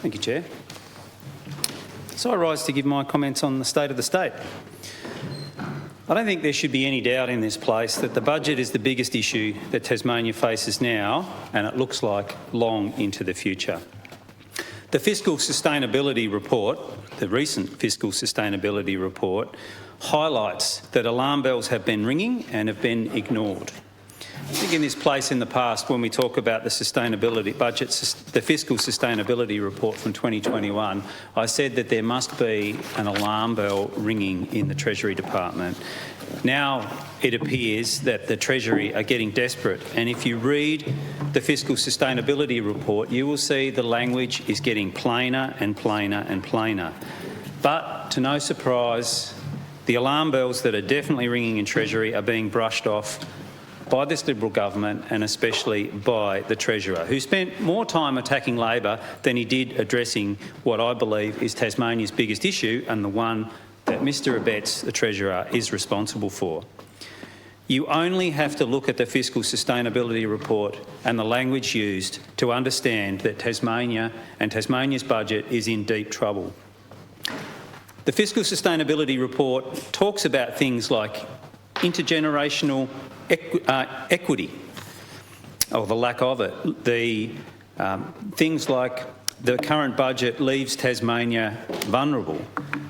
Thank you, Chair. So I rise to give my comments on the state of the state. I don't think there should be any doubt in this place that the budget is the biggest issue that Tasmania faces now, and it looks like long into the future. The Fiscal Sustainability Report, the recent Fiscal Sustainability Report, highlights that alarm bells have been ringing and have been ignored. I think in this place in the past, when we talk about the sustainability budget, the Fiscal Sustainability Report from 2021, I said that there must be an alarm bell ringing in the Treasury Department. Now it appears that the Treasury are getting desperate, and if you read the Fiscal Sustainability Report, you will see the language is getting plainer and plainer and plainer. But to no surprise, the alarm bells that are definitely ringing in Treasury are being brushed off by this Liberal government, and especially by the Treasurer, who spent more time attacking Labor than he did addressing what I believe is Tasmania's biggest issue, and the one that Mr Abetz, the Treasurer, is responsible for. You only have to look at the Fiscal Sustainability Report and the language used to understand that Tasmania and Tasmania's budget is in deep trouble. The Fiscal Sustainability Report talks about things like intergenerational equity, or the lack of it. The things like the current budget leaves Tasmania vulnerable.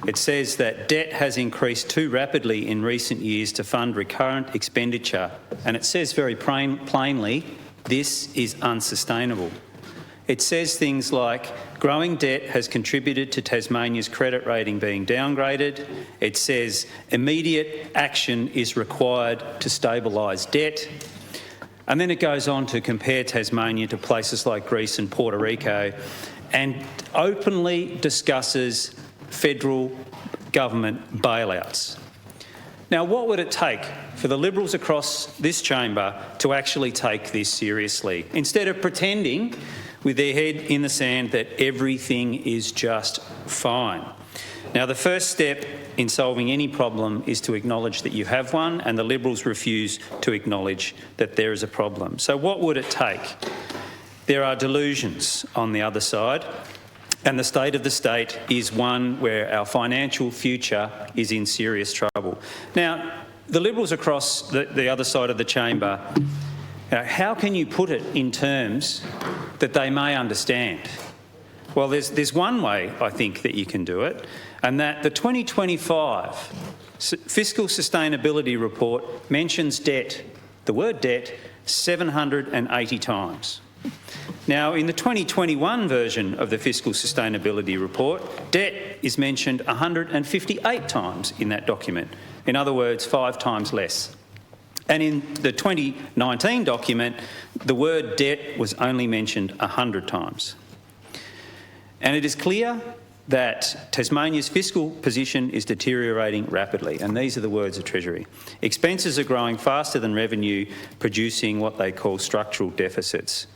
It says that debt has increased too rapidly in recent years to fund recurrent expenditure, and it says very plainly this is unsustainable. It says things like growing debt has contributed to Tasmania's credit rating being downgraded. It says immediate action is required to stabilise debt. And then it goes on to compare Tasmania to places like Greece and Puerto Rico, and openly discusses federal government bailouts. Now, what would it take for the Liberals across this chamber to actually take this seriously, instead of pretending with their head in the sand that everything is just fine? Now, the first step in solving any problem is to acknowledge that you have one, and the Liberals refuse to acknowledge that there is a problem. So what would it take? There are delusions on the other side, and the state of the state is one where our financial future is in serious trouble. Now, the Liberals across the other side of the chamber, how can you put it in terms that they may understand? Well, there's one way, I think, that you can do it, and that the 2025 Fiscal Sustainability Report mentions debt, the word debt, 780 times. Now, in the 2021 version of the Fiscal Sustainability Report, debt is mentioned 158 times in that document. In other words, 5 times less. And in the 2019 document, the word debt was only mentioned 100 times. And it is clear that Tasmania's fiscal position is deteriorating rapidly, and these are the words of Treasury. Expenses are growing faster than revenue, producing what they call structural deficits.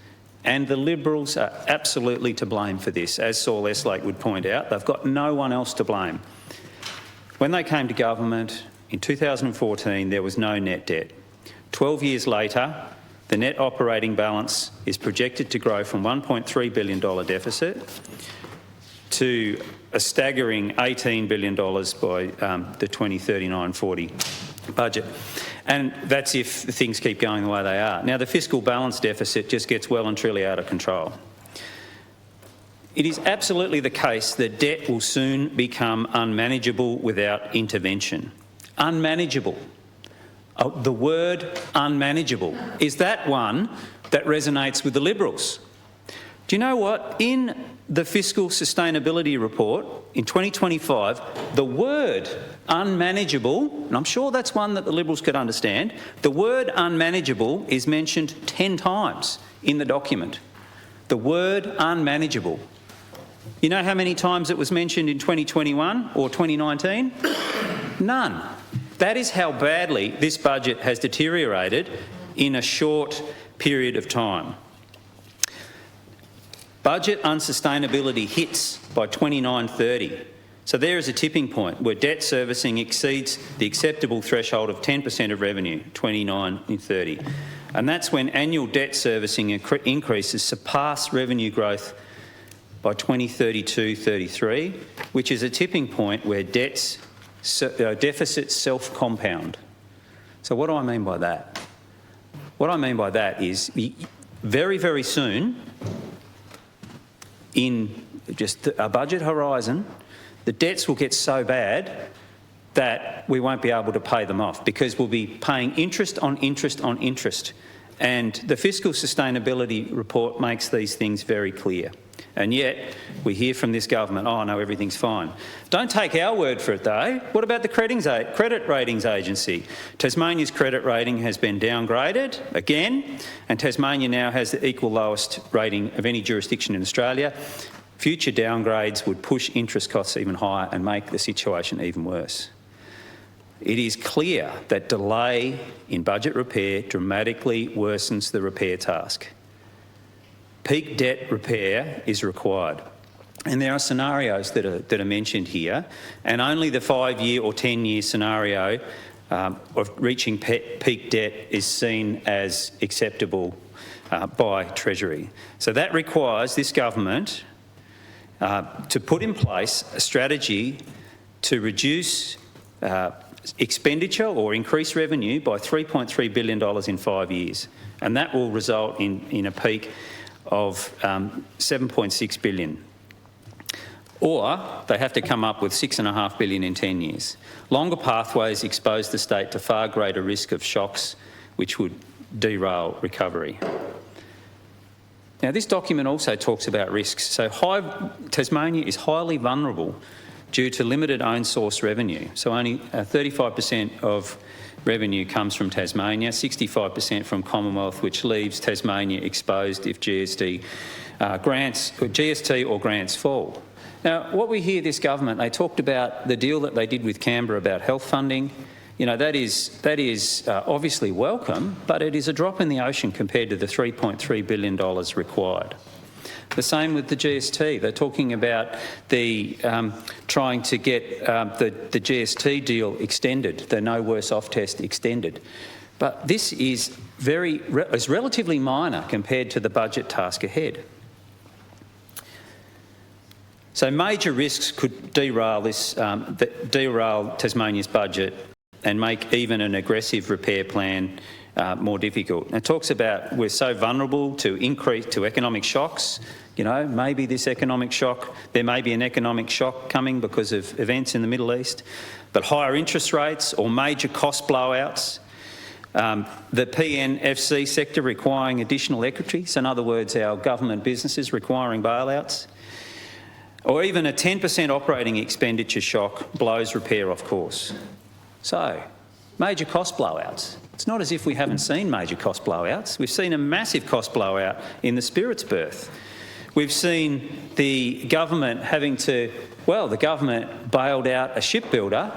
And the Liberals are absolutely to blame for this. As Saul Eslake would point out, they've got no one else to blame. When they came to government in 2014, there was no net debt. 12 years later, the net operating balance is projected to grow from $1.3 billion deficit to a staggering $18 billion by the 2039-40 budget. And that's if things keep going the way they are. Now, the fiscal balance deficit just gets well and truly out of control. It is absolutely the case that debt will soon become unmanageable without intervention. Unmanageable. The word unmanageable, is that one that resonates with the Liberals? Do you know what? In the Fiscal Sustainability Report in 2025, the word unmanageable, and I'm sure that's one that the Liberals could understand, the word unmanageable is mentioned 10 times in the document. The word unmanageable. You know how many times it was mentioned in 2021 or 2019? None. That is how badly this budget has deteriorated in a short period of time. Budget unsustainability hits by 29-30. So there is a tipping point where debt servicing exceeds the acceptable threshold of 10% of revenue, 29-30. And that's when annual debt servicing increases surpass revenue growth by 2032-33, which is a tipping point where deficits self-compound. So what do I mean by that? What I mean by that is very, very soon, in just a budget horizon, the debts will get so bad that we won't be able to pay them off because we'll be paying interest on interest on interest. And the Fiscal Sustainability Report makes these things very clear. And yet we hear from this government, oh no, everything's fine. Don't take our word for it though. What about the credit ratings agency? Tasmania's credit rating has been downgraded again, and Tasmania now has the equal lowest rating of any jurisdiction in Australia. Future downgrades would push interest costs even higher and make the situation even worse. It is clear that delay in budget repair dramatically worsens the repair task. Peak debt repair is required. And there are scenarios that are mentioned here, and only the 5-year or 10-year scenario of reaching peak debt is seen as acceptable by Treasury. So that requires this government to put in place a strategy to reduce expenditure or increase revenue by $3.3 billion in 5 years. And that will result in a peak of $7.6 billion. Or they have to come up with $6.5 billion in 10 years. Longer pathways expose the state to far greater risk of shocks which would derail recovery. Now, this document also talks about risks. So Tasmania is highly vulnerable due to limited own source revenue. So only 35% of revenue comes from Tasmania, 65% from Commonwealth, which leaves Tasmania exposed if GST or grants fall. Now, what we hear this government, they talked about the deal that they did with Canberra about health funding. You know, that is obviously welcome, but it is a drop in the ocean compared to the $3.3 billion required. The same with the GST. They're talking about trying to get the GST deal extended, the no worse off test extended. But this is relatively minor compared to the budget task ahead. So major risks could derail Tasmania's budget and make even an aggressive repair plan more difficult. And it talks about we're so vulnerable to economic shocks. You know, maybe this economic shock, there may be an economic shock coming because of events in the Middle East, but higher interest rates or major cost blowouts, the PNFC sector requiring additional equity, so in other words, our government businesses requiring bailouts, or even a 10% operating expenditure shock blows repair off course. So, major cost blowouts. It's not as if we haven't seen major cost blowouts. We've seen a massive cost blowout in the Spirit's berth. We've seen the government the government bailed out a shipbuilder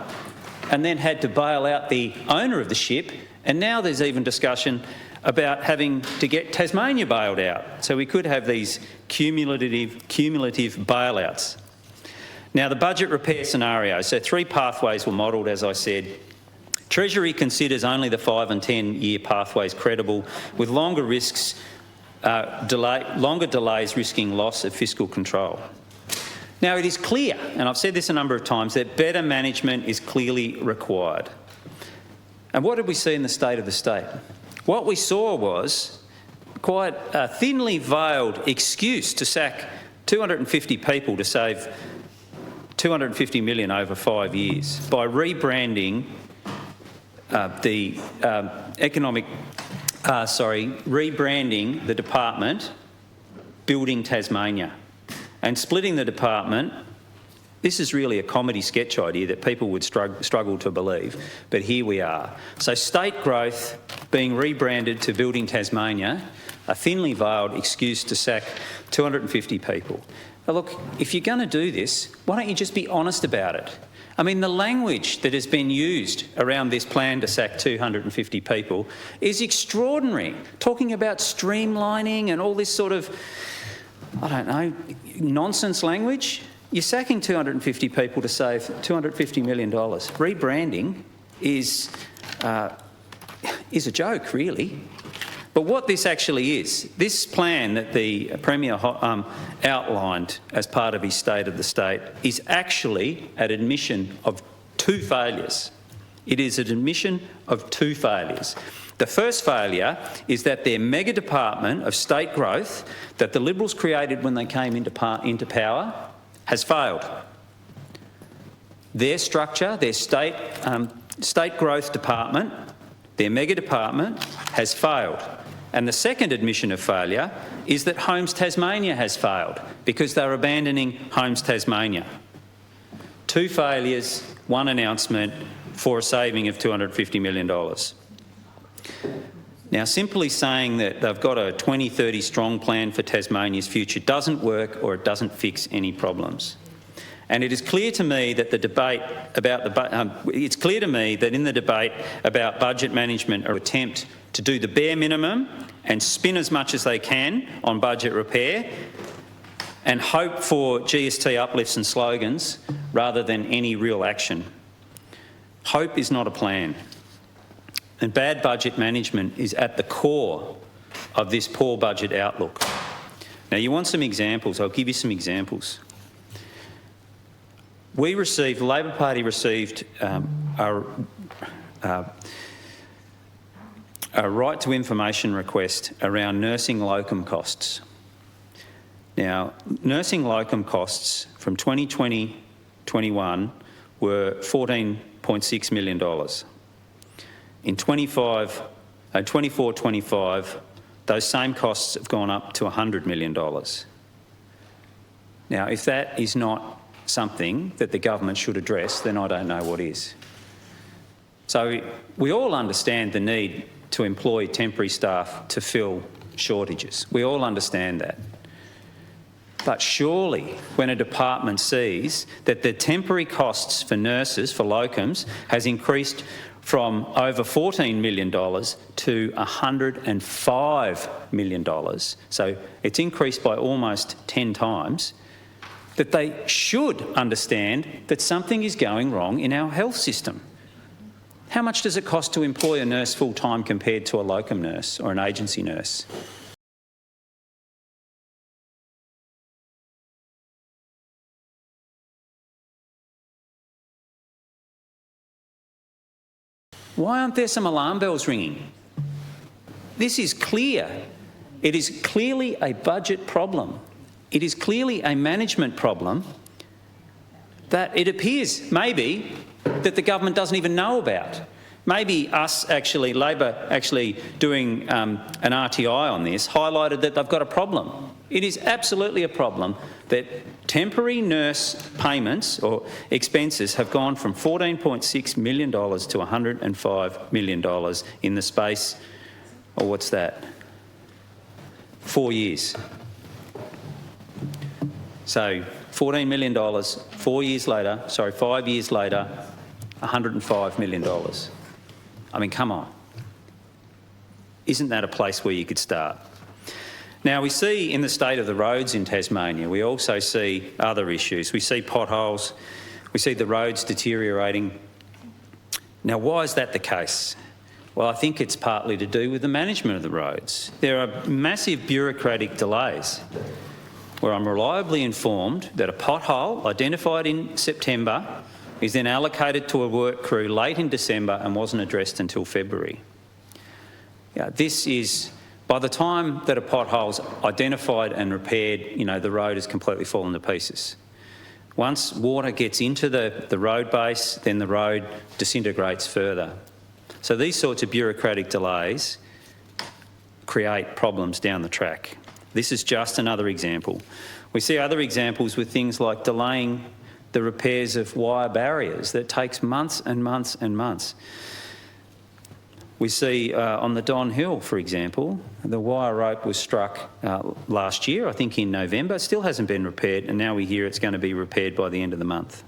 and then had to bail out the owner of the ship, and now there's even discussion about having to get Tasmania bailed out. So we could have these cumulative bailouts. Now, the budget repair scenario, so 3 pathways were modelled, as I said. Treasury considers only the 5 and 10-year pathways credible, with longer delays risking loss of fiscal control. Now, it is clear, and I've said this a number of times, that better management is clearly required. And what did we see in the State of the State? What we saw was quite a thinly veiled excuse to sack 250 people to save $250 million over 5 years by rebranding rebranding the department Building Tasmania and splitting the department. This is really a comedy sketch idea that people would struggle to believe, but here we are. So state growth being rebranded to Building Tasmania, a thinly veiled excuse to sack 250 people. Now look, if you're going to do this, why don't you just be honest about it? I mean, the language that has been used around this plan to sack 250 people is extraordinary, talking about streamlining and all this sort of, I don't know, nonsense language. You're sacking 250 people to save $250 million. Rebranding is a joke, really. But what this actually is, this plan that the Premier outlined as part of his State of the State is actually an admission of two failures. It is an admission of two failures. The first failure is that their mega department of state growth that the Liberals created when they came into power has failed. Their structure, their state growth department, their mega department has failed. And the second admission of failure is that Homes Tasmania has failed because they're abandoning Homes Tasmania. Two failures, one announcement for a saving of $250 million. Now, simply saying that they've got a 2030 strong plan for Tasmania's future doesn't work, or it doesn't fix any problems. And it is clear to me that the debate about it's clear to me that in the debate about budget management, or attempt to do the bare minimum and spin as much as they can on budget repair and hope for GST uplifts and slogans rather than any real action. Hope is not a plan. And bad budget management is at the core of this poor budget outlook. Now, you want some examples? I'll give you some examples. The Labor Party received a right to information request around nursing locum costs. Now, nursing locum costs from 2020-21 were $14.6 million. In 24-25, those same costs have gone up to $100 million. Now, if that is not something that the government should address, then I don't know what is. So we all understand the need to employ temporary staff to fill shortages. We all understand that. But surely when a department sees that the temporary costs for nurses, for locums, has increased from over $14 million to $105 million, so it's increased by almost 10 times, that they should understand that something is going wrong in our health system. How much does it cost to employ a nurse full-time compared to a locum nurse or an agency nurse? Why aren't there some alarm bells ringing? This is clear. It is clearly a budget problem. It is clearly a management problem that it appears maybe that the government doesn't even know about. Maybe us actually, Labor actually doing an RTI on this highlighted that they've got a problem. It is absolutely a problem that temporary nurse payments or expenses have gone from $14.6 million to $105 million in the space, or what's that, 4 years. So $14 million, 5 years later, $105 million. I mean, come on. Isn't that a place where you could start? Now, we see in the state of the roads in Tasmania, we also see other issues. We see potholes, we see the roads deteriorating. Now, why is that the case? Well, I think it's partly to do with the management of the roads. There are massive bureaucratic delays where I'm reliably informed that a pothole identified in September is then allocated to a work crew late in December and wasn't addressed until February. This is, by the time that a pothole's identified and repaired, the road has completely fallen to pieces. Once water gets into the road base, then the road disintegrates further. So these sorts of bureaucratic delays create problems down the track. This is just another example. We see other examples with things like delaying the repairs of wire barriers that takes months and months and months. We see on the Don Hill, for example, the wire rope was struck last year, I think in November. It still hasn't been repaired, and now we hear it's going to be repaired by the end of the month.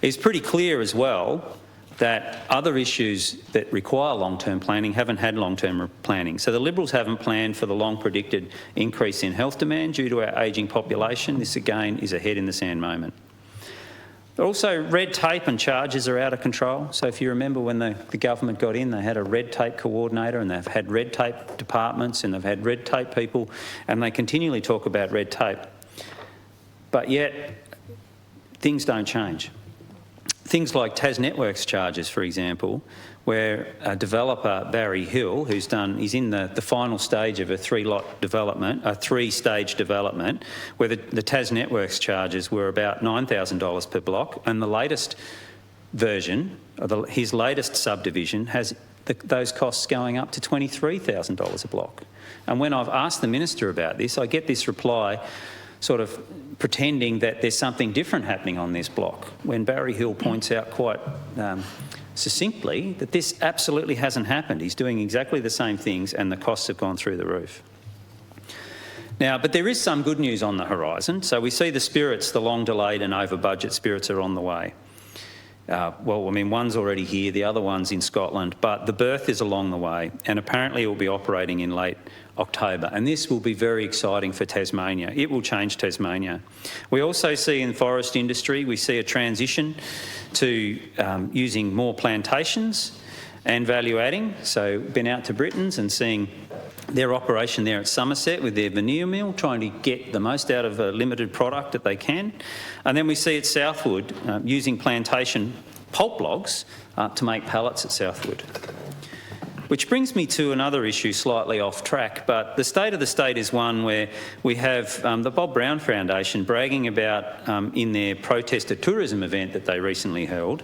It's pretty clear as well that other issues that require long-term planning haven't had long-term planning. So the Liberals haven't planned for the long-predicted increase in health demand due to our ageing population. This, again, is a head-in-the-sand moment. Also, red tape and charges are out of control. So if you remember when the government got in, they had a red tape coordinator and they've had red tape departments and they've had red tape people, and they continually talk about red tape. But yet, things don't change. Things like Tas-Networks charges, for example, where a developer, Barry Hill, he's in the final stage of a three-stage development, where the Tas-Networks charges were about $9,000 per block, and the latest version, his latest subdivision, has those costs going up to $23,000 a block. And when I've asked the minister about this, I get this reply sort of pretending that there's something different happening on this block, when Barry Hill points out quite succinctly that this absolutely hasn't happened. He's doing exactly the same things and the costs have gone through the roof. Now, but there is some good news on the horizon. So we see the spirits, the long delayed and over budget spirits, are on the way. Well, I mean, one's already here, the other one's in Scotland, but the berth is along the way, and apparently it will be operating in late October, and this will be very exciting for Tasmania. It will change Tasmania. We also see in the forest industry, we see a transition to using more plantations and value adding. So been out to Britons and seeing their operation there at Somerset with their veneer mill, trying to get the most out of a limited product that they can. And then we see at Southwood using plantation pulp logs to make pallets at Southwood. Which brings me to another issue slightly off track, but the state of the state is one where we have the Bob Brown Foundation bragging about in their protester tourism event that they recently held,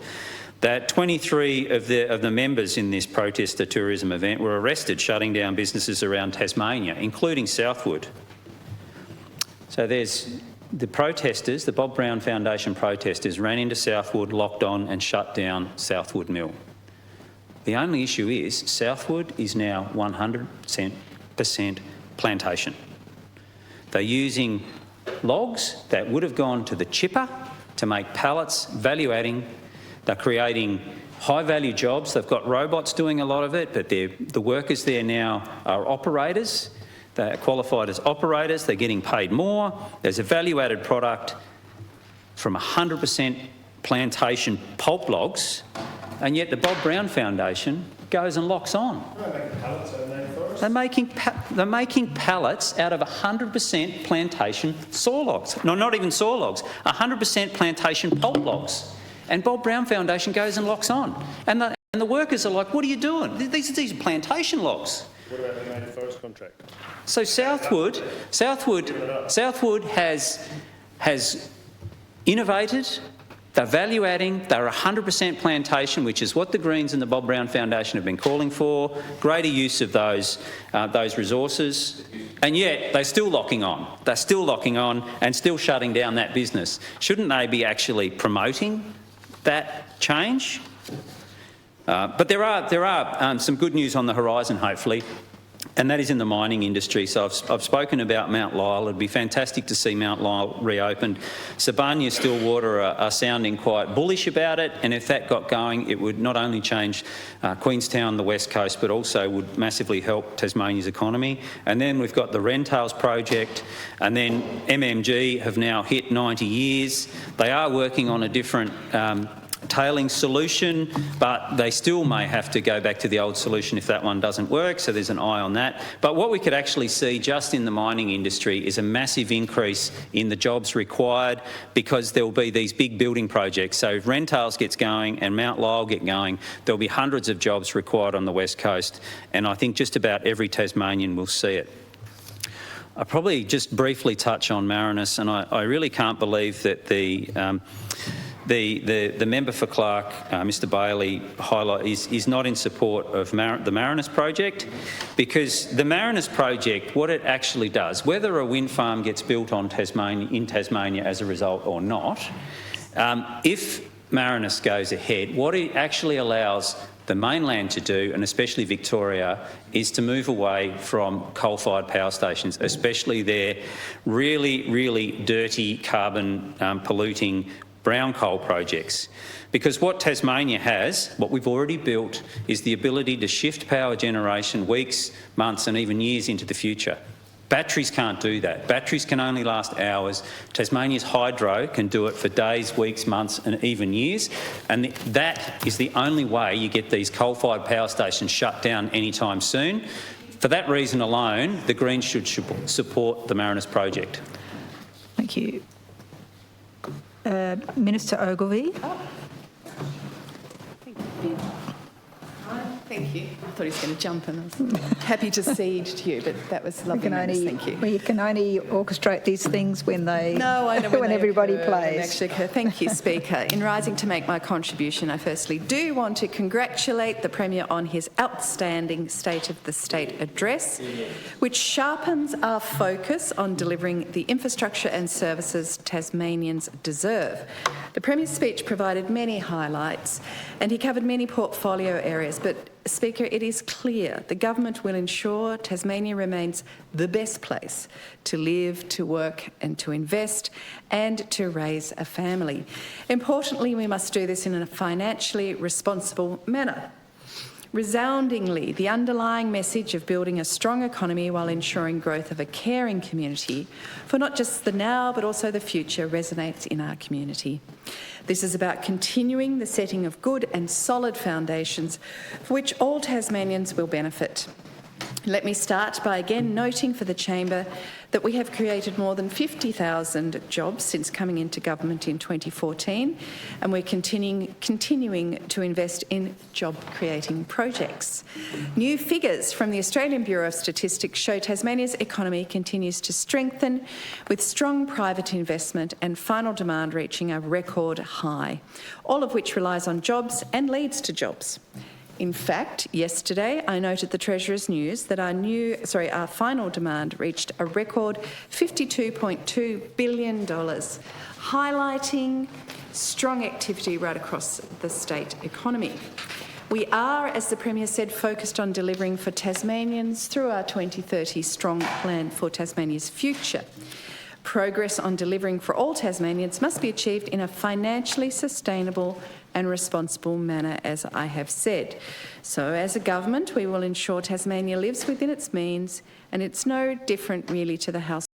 that 23 of the members in this protester tourism event were arrested shutting down businesses around Tasmania, including Southwood. So there's the protesters, the Bob Brown Foundation protesters, ran into Southwood, locked on and shut down Southwood Mill. The only issue is Southwood is now 100% plantation. They're using logs that would have gone to the chipper to make pallets, value adding. They're creating high value jobs. They've got robots doing a lot of it, but the workers there now are operators. They're qualified as operators. They're getting paid more. There's a value added product from 100% plantation pulp logs. And yet the Bob Brown Foundation goes and locks on. They're making pallets out of 100% plantation saw logs. No, not even saw logs, 100% plantation pulp logs. And Bob Brown Foundation goes and locks on. And the workers are like, what are you doing? These are plantation logs. What about the native forest contract? So Southwood has innovated. They're value adding, they're 100% plantation, which is what the Greens and the Bob Brown Foundation have been calling for, greater use of those resources, and yet they're still locking on. They're still locking on and still shutting down that business. Shouldn't they be actually promoting that change? But there are some good news on the horizon, hopefully. And that is in the mining industry. So I've spoken about Mount Lyell. It'd be fantastic to see Mount Lyell reopened. Sibanya Stillwater are sounding quite bullish about it, and if that got going, it would not only change Queenstown, the West Coast, but also would massively help Tasmania's economy. And then we've got the Rentails project, and then MMG have now hit 90 years. They are working on a different tailing solution, but they still may have to go back to the old solution if that one doesn't work, so there's an eye on that. But what we could actually see just in the mining industry is a massive increase in the jobs required, because there will be these big building projects. So if Rentails gets going and Mount Lyell get going, there'll be hundreds of jobs required on the West Coast, and I think just about every Tasmanian will see it. I'll probably just briefly touch on Marinus, and I really can't believe that the member for Clark, Mr Bailey, is not in support of the Marinus project, because the Marinus project, what it actually does, whether a wind farm gets built in Tasmania as a result or not, if Marinus goes ahead, what it actually allows the mainland to do, and especially Victoria, is to move away from coal-fired power stations, especially their really, really dirty, carbon polluting brown coal projects. Because what Tasmania has, what we've already built, is the ability to shift power generation weeks, months and even years into the future. Batteries can't do that. Batteries can only last hours. Tasmania's hydro can do it for days, weeks, months and even years. And that is the only way you get these coal-fired power stations shut down anytime soon. For that reason alone, the Greens should support the Marinus project. Thank you. Minister Ogilvie. Thank you. I thought he was going to jump in. I was happy to cede to you, but that was lovely. Thank you. Well, you can only orchestrate these things when they. No, I know when everybody occur, plays. when they actually occur. Thank you, Speaker. In rising to make my contribution, I firstly do want to congratulate the Premier on his outstanding State of the State address, which sharpens our focus on delivering the infrastructure and services Tasmanians deserve. The Premier's speech provided many highlights and he covered many portfolio areas, but Speaker, it is clear the government will ensure Tasmania remains the best place to live, to work and to invest and to raise a family. Importantly, we must do this in a financially responsible manner. Resoundingly, the underlying message of building a strong economy while ensuring growth of a caring community for not just the now but also the future resonates in our community. This is about continuing the setting of good and solid foundations for which all Tasmanians will benefit. Let me start by again noting for the Chamber that we have created more than 50,000 jobs since coming into government in 2014, and we're continuing to invest in job-creating projects. New figures from the Australian Bureau of Statistics show Tasmania's economy continues to strengthen, with strong private investment and final demand reaching a record high, all of which relies on jobs and leads to jobs. In fact, yesterday I noted the Treasurer's news that our final demand reached a record $52.2 billion, highlighting strong activity right across the state economy. We are, as the Premier said, focused on delivering for Tasmanians through our 2030 Strong Plan for Tasmania's Future. Progress on delivering for all Tasmanians must be achieved in a financially sustainable and responsible manner, as I have said. So as a government, we will ensure Tasmania lives within its means, and it's no different really to the House